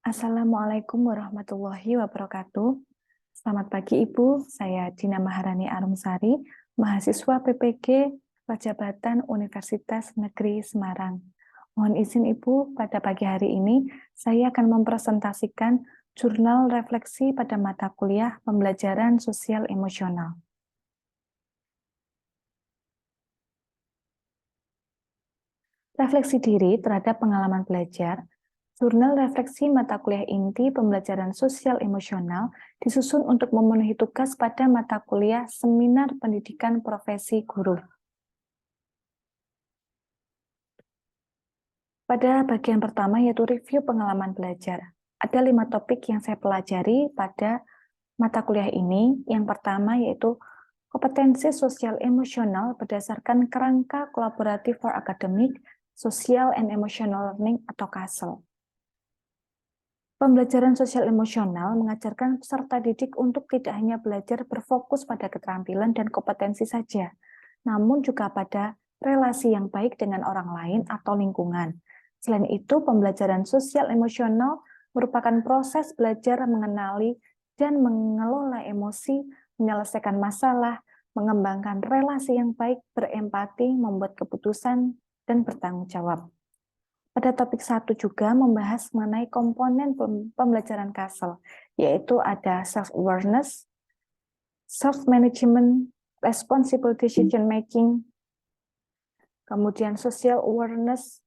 Assalamualaikum warahmatullahi wabarakatuh. Selamat pagi Ibu, saya Dina Maharani Arumsari, mahasiswa PPG Pejabatan Universitas Negeri Semarang. Mohon izin Ibu, pada pagi hari ini saya akan mempresentasikan jurnal refleksi pada mata kuliah pembelajaran sosial emosional. Refleksi diri terhadap pengalaman belajar. Jurnal refleksi mata kuliah inti pembelajaran sosial emosional disusun untuk memenuhi tugas pada mata kuliah Seminar Pendidikan Profesi Guru. Pada bagian pertama yaitu review pengalaman belajar. Ada 5 topik yang saya pelajari pada mata kuliah ini. Yang pertama yaitu kompetensi sosial emosional berdasarkan kerangka kolaboratif for academic, social and emotional learning atau KASEL. Pembelajaran sosial emosional mengajarkan peserta didik untuk tidak hanya belajar berfokus pada keterampilan dan kompetensi saja, namun juga pada relasi yang baik dengan orang lain atau lingkungan. Selain itu, pembelajaran sosial emosional merupakan proses belajar mengenali dan mengelola emosi, menyelesaikan masalah, mengembangkan relasi yang baik, berempati, membuat keputusan, dan bertanggung jawab. Pada topik 1 juga membahas mengenai komponen pembelajaran KASEL, yaitu ada self-awareness, self-management, responsible decision-making, kemudian social awareness,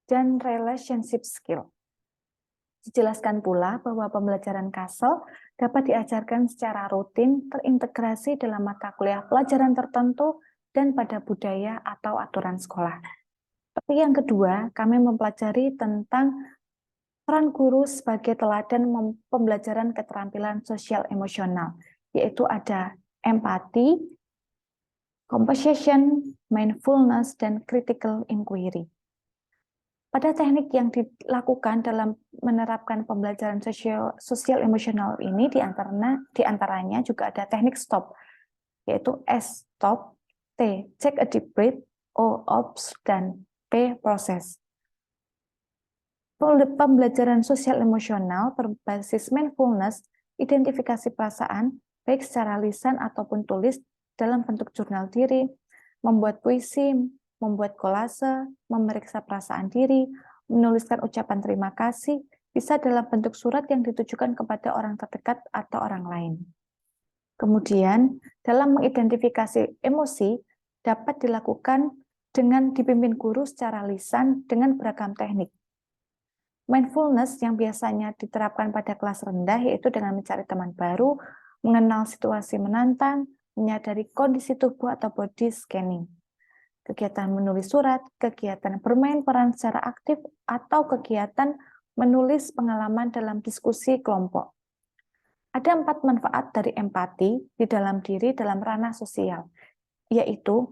dan relationship skill. Dijelaskan pula bahwa pembelajaran KASEL dapat diajarkan secara rutin, terintegrasi dalam mata kuliah pelajaran tertentu, dan pada budaya atau aturan sekolah. Tapi yang kedua, kami mempelajari tentang peran guru sebagai teladan pembelajaran keterampilan sosial emosional, yaitu ada empati, compassion, mindfulness, dan critical inquiry. Pada teknik yang dilakukan dalam menerapkan pembelajaran sosial emosional ini, diantaranya juga ada teknik STOP, yaitu S, stop, T, take a deep breath, O, obs, dan P, proses. Pembelajaran sosial emosional berbasis mindfulness, identifikasi perasaan, baik secara lisan ataupun tulis dalam bentuk jurnal diri, membuat puisi, membuat kolase, memeriksa perasaan diri, menuliskan ucapan terima kasih, bisa dalam bentuk surat yang ditujukan kepada orang terdekat atau orang lain. Kemudian, dalam mengidentifikasi emosi, dapat dilakukan dengan dipimpin guru secara lisan dengan beragam teknik. Mindfulness yang biasanya diterapkan pada kelas rendah yaitu dengan mencari teman baru, mengenal situasi menantang, menyadari kondisi tubuh atau body scanning. Kegiatan menulis surat, kegiatan bermain peran secara aktif, atau kegiatan menulis pengalaman dalam diskusi kelompok. Ada 4 manfaat dari empati di dalam diri dalam ranah sosial, yaitu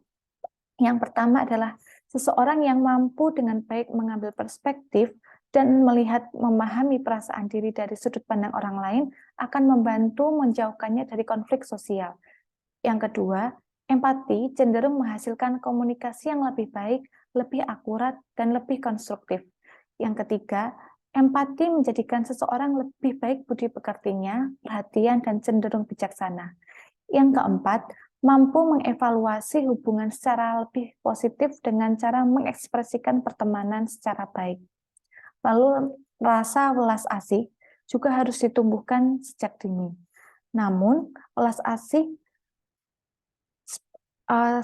yang pertama adalah seseorang yang mampu dengan baik mengambil perspektif dan melihat memahami perasaan diri dari sudut pandang orang lain akan membantu menjauhkannya dari konflik sosial. Yang kedua, empati cenderung menghasilkan komunikasi yang lebih baik, lebih akurat, dan lebih konstruktif. Yang ketiga, empati menjadikan seseorang lebih baik budi pekertinya, perhatian, dan cenderung bijaksana. Yang keempat, mampu mengevaluasi hubungan secara lebih positif dengan cara mengekspresikan pertemanan secara baik. Lalu, rasa welas asih juga harus ditumbuhkan sejak dini. Namun, welas asih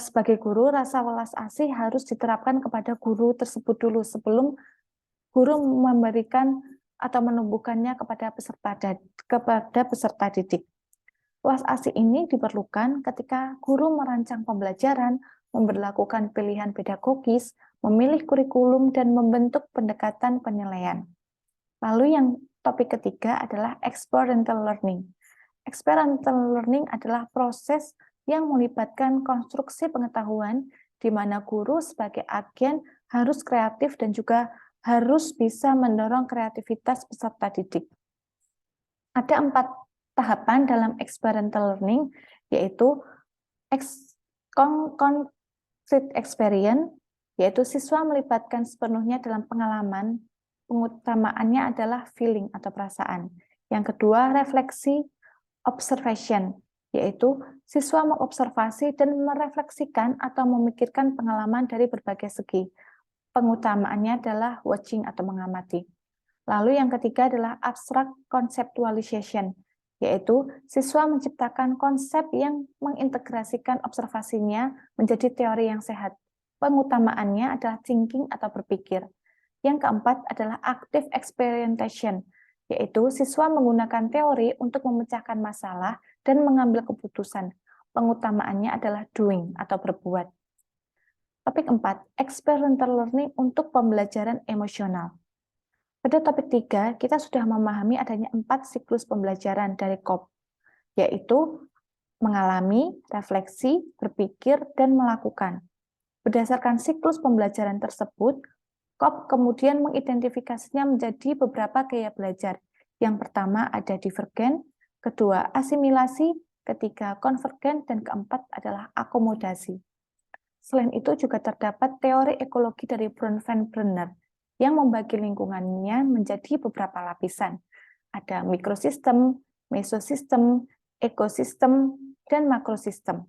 sebagai guru, rasa welas asih harus diterapkan kepada guru tersebut dulu sebelum guru memberikan atau menumbuhkannya kepada peserta didik. Welas asih ini diperlukan ketika guru merancang pembelajaran, memberlakukan pilihan pedagogis, memilih kurikulum, dan membentuk pendekatan penilaian. Lalu yang topik ketiga adalah experiential learning. Experiential learning adalah proses yang melibatkan konstruksi pengetahuan di mana guru sebagai agen harus kreatif dan juga harus bisa mendorong kreativitas peserta didik. Ada 4 tahapan dalam experiential learning, yaitu concrete experience, yaitu siswa melibatkan sepenuhnya dalam pengalaman pengutamaannya adalah feeling atau perasaan. Yang kedua, refleksi observation, yaitu siswa mengobservasi dan merefleksikan atau memikirkan pengalaman dari berbagai segi. Pengutamaannya adalah watching atau mengamati. Lalu yang ketiga adalah abstract conceptualization, yaitu siswa menciptakan konsep yang mengintegrasikan observasinya menjadi teori yang sehat. Pengutamaannya adalah thinking atau berpikir. Yang keempat adalah active experimentation, yaitu siswa menggunakan teori untuk memecahkan masalah dan mengambil keputusan. Pengutamaannya adalah doing atau berbuat. Topik 4, experiential learning untuk pembelajaran emosional. Pada topik 3, kita sudah memahami adanya 4 siklus pembelajaran dari COP, yaitu mengalami, refleksi, berpikir, dan melakukan. Berdasarkan siklus pembelajaran tersebut, COP kemudian mengidentifikasinya menjadi beberapa gaya belajar. Yang pertama ada divergen, kedua asimilasi, ketiga konvergen, dan keempat adalah akomodasi. Selain itu juga terdapat teori ekologi dari Brun van Brenner yang membagi lingkungannya menjadi beberapa lapisan. Ada mikrosistem, mesosistem, ekosistem, dan makrosistem.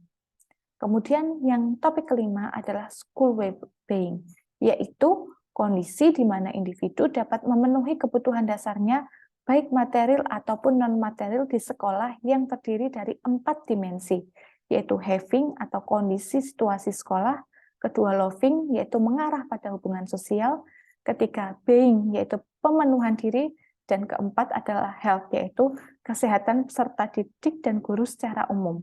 Kemudian yang topik kelima adalah school well-being, yaitu kondisi di mana individu dapat memenuhi kebutuhan dasarnya baik material ataupun non-material di sekolah yang terdiri dari 4 dimensi, yaitu having atau kondisi situasi sekolah, kedua loving yaitu mengarah pada hubungan sosial, ketiga being yaitu pemenuhan diri, dan keempat adalah health yaitu kesehatan peserta didik dan guru secara umum.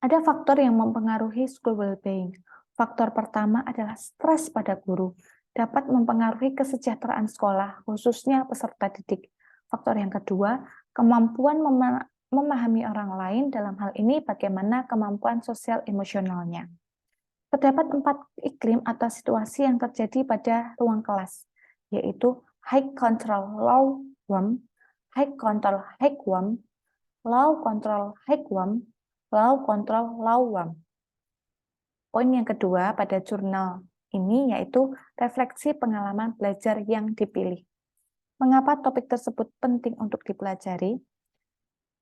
Ada faktor yang mempengaruhi school well-being. Faktor pertama adalah stres pada guru, dapat mempengaruhi kesejahteraan sekolah, khususnya peserta didik. Faktor yang kedua, kemampuan memahami orang lain, dalam hal ini bagaimana kemampuan sosial emosionalnya. Terdapat 4 iklim atau situasi yang terjadi pada ruang kelas, yaitu high control low warm, high control high warm, low control high warm, low control low warm. Poin yang kedua pada jurnal ini yaitu refleksi pengalaman belajar yang dipilih. Mengapa topik tersebut penting untuk dipelajari?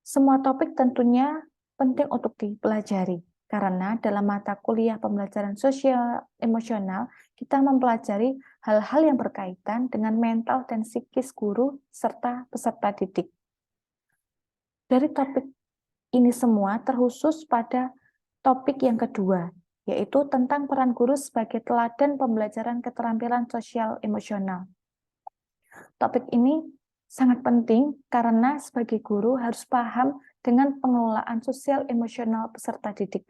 Semua topik tentunya penting untuk dipelajari. Karena dalam mata kuliah pembelajaran sosial emosional, kita mempelajari hal-hal yang berkaitan dengan mental dan psikis guru serta peserta didik. Dari topik ini semua terkhusus pada topik yang kedua, yaitu tentang peran guru sebagai teladan pembelajaran keterampilan sosial emosional. Topik ini sangat penting karena sebagai guru harus paham dengan pengelolaan sosial emosional peserta didik.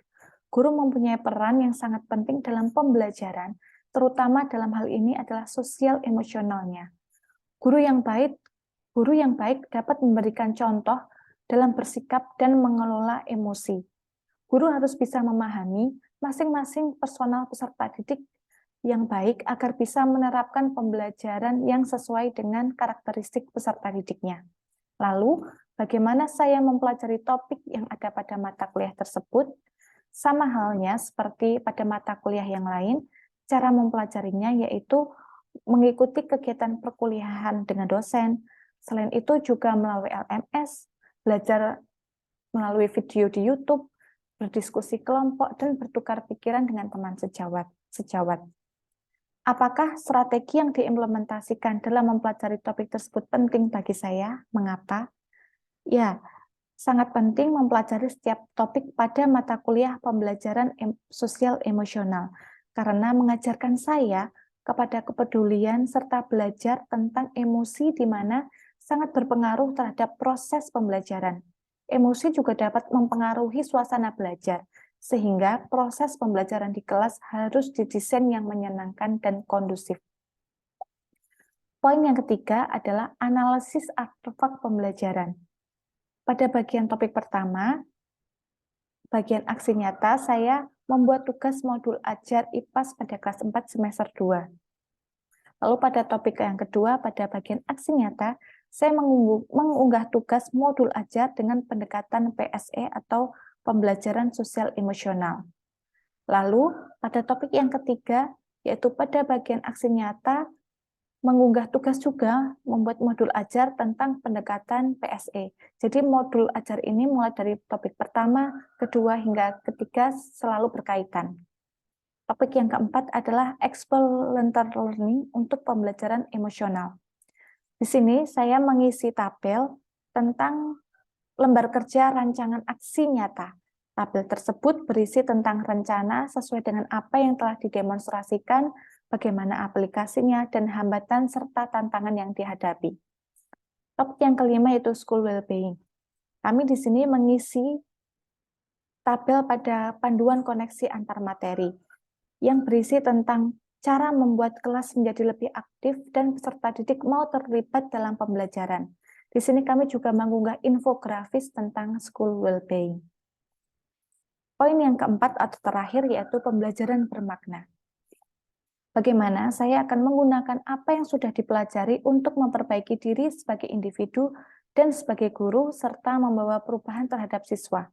Guru mempunyai peran yang sangat penting dalam pembelajaran, terutama dalam hal ini adalah sosial emosionalnya. Guru yang baik dapat memberikan contoh dalam bersikap dan mengelola emosi. Guru harus bisa memahami masing-masing personal peserta didik yang baik agar bisa menerapkan pembelajaran yang sesuai dengan karakteristik peserta didiknya. Lalu, bagaimana saya mempelajari topik yang ada pada mata kuliah tersebut? Sama halnya seperti pada mata kuliah yang lain, cara mempelajarinya yaitu mengikuti kegiatan perkuliahan dengan dosen. Selain itu juga melalui LMS, belajar melalui video di YouTube, berdiskusi kelompok, dan bertukar pikiran dengan teman sejawat. Apakah strategi yang diimplementasikan dalam mempelajari topik tersebut penting bagi saya? Mengapa? Ya, sangat penting mempelajari setiap topik pada mata kuliah pembelajaran sosial emosional, karena mengajarkan saya kepada kepedulian serta belajar tentang emosi di mana sangat berpengaruh terhadap proses pembelajaran. Emosi juga dapat mempengaruhi suasana belajar, sehingga proses pembelajaran di kelas harus didesain yang menyenangkan dan kondusif. Poin yang ketiga adalah analisis artefak pembelajaran. Pada bagian topik pertama, bagian aksi nyata, saya membuat tugas modul ajar IPAS pada kelas 4 semester 2. Lalu pada topik yang kedua, pada bagian aksi nyata, saya mengunggah tugas modul ajar dengan pendekatan PSE atau pembelajaran sosial emosional. Lalu pada topik yang ketiga, yaitu pada bagian aksi nyata, mengunggah tugas juga membuat modul ajar tentang pendekatan PSE. Jadi modul ajar ini mulai dari topik pertama, kedua, hingga ketiga selalu berkaitan. Topik yang keempat adalah experiential learning untuk pembelajaran emosional. Di sini saya mengisi tabel tentang lembar kerja rancangan aksi nyata. Tabel tersebut berisi tentang rencana sesuai dengan apa yang telah didemonstrasikan, bagaimana aplikasinya, dan hambatan serta tantangan yang dihadapi. Topik yang kelima yaitu school well-being. Kami di sini mengisi tabel pada panduan koneksi antar materi yang berisi tentang cara membuat kelas menjadi lebih aktif dan peserta didik mau terlibat dalam pembelajaran. Di sini kami juga mengunggah infografis tentang school well-being. Poin yang keempat atau terakhir yaitu pembelajaran bermakna. Bagaimana saya akan menggunakan apa yang sudah dipelajari untuk memperbaiki diri sebagai individu dan sebagai guru, serta membawa perubahan terhadap siswa.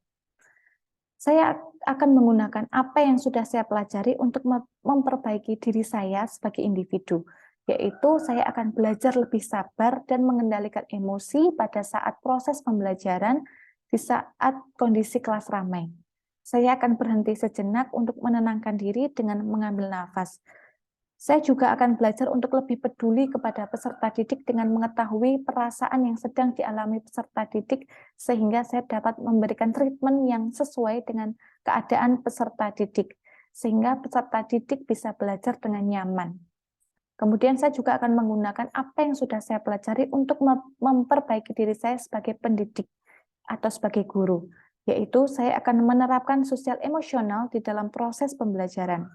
Saya akan menggunakan apa yang sudah saya pelajari untuk memperbaiki diri saya sebagai individu, yaitu saya akan belajar lebih sabar dan mengendalikan emosi pada saat proses pembelajaran di saat kondisi kelas ramai. Saya akan berhenti sejenak untuk menenangkan diri dengan mengambil nafas. Saya juga akan belajar untuk lebih peduli kepada peserta didik dengan mengetahui perasaan yang sedang dialami peserta didik, sehingga saya dapat memberikan treatment yang sesuai dengan keadaan peserta didik, sehingga peserta didik bisa belajar dengan nyaman. Kemudian saya juga akan menggunakan apa yang sudah saya pelajari untuk memperbaiki diri saya sebagai pendidik atau sebagai guru, yaitu saya akan menerapkan sosial emosional di dalam proses pembelajaran.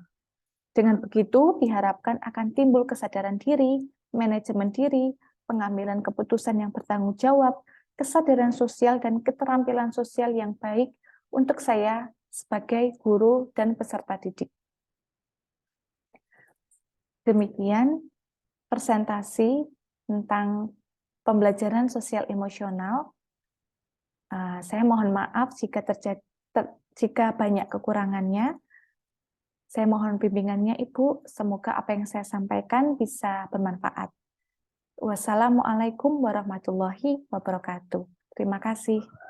Dengan begitu, diharapkan akan timbul kesadaran diri, manajemen diri, pengambilan keputusan yang bertanggung jawab, kesadaran sosial, dan keterampilan sosial yang baik untuk saya sebagai guru dan peserta didik. Demikian presentasi tentang pembelajaran sosial emosional. Saya mohon maaf jika banyak kekurangannya. Saya mohon bimbingannya Ibu, semoga apa yang saya sampaikan bisa bermanfaat. Wassalamualaikum warahmatullahi wabarakatuh. Terima kasih.